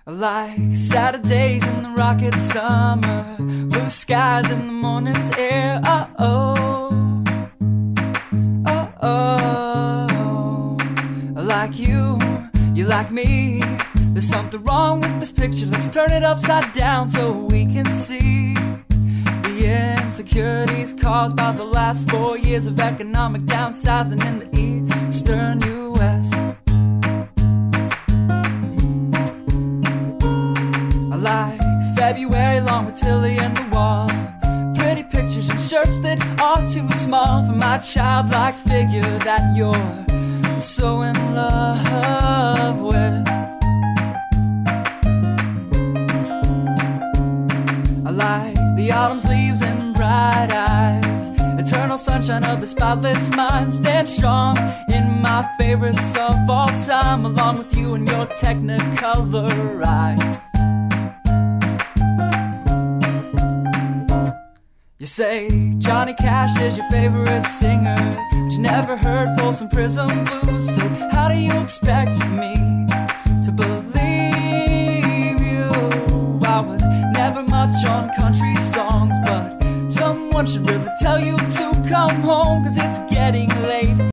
Like Saturdays in the rocket summer, blue skies in the morning's air. Oh, like you like me. There's something wrong with this picture. Let's turn it upside down so we can see the insecurities caused by the last 4 years of economic downsizing in the eastern U.S. I like February long with Tilly and the wall, pretty pictures and shirts that are too small for my childlike figure that you're so in love with. I like the autumn's leaves and bright eyes, eternal sunshine of the spotless mind. Stand strong in my favorites of all time, along with you and your technicolor eyes. You say Johnny Cash is your favorite singer, but you never heard Folsom Prison Blues. So how do you expect me to believe you? I was never much on country songs, but someone should really tell you to come home, 'cause it's getting late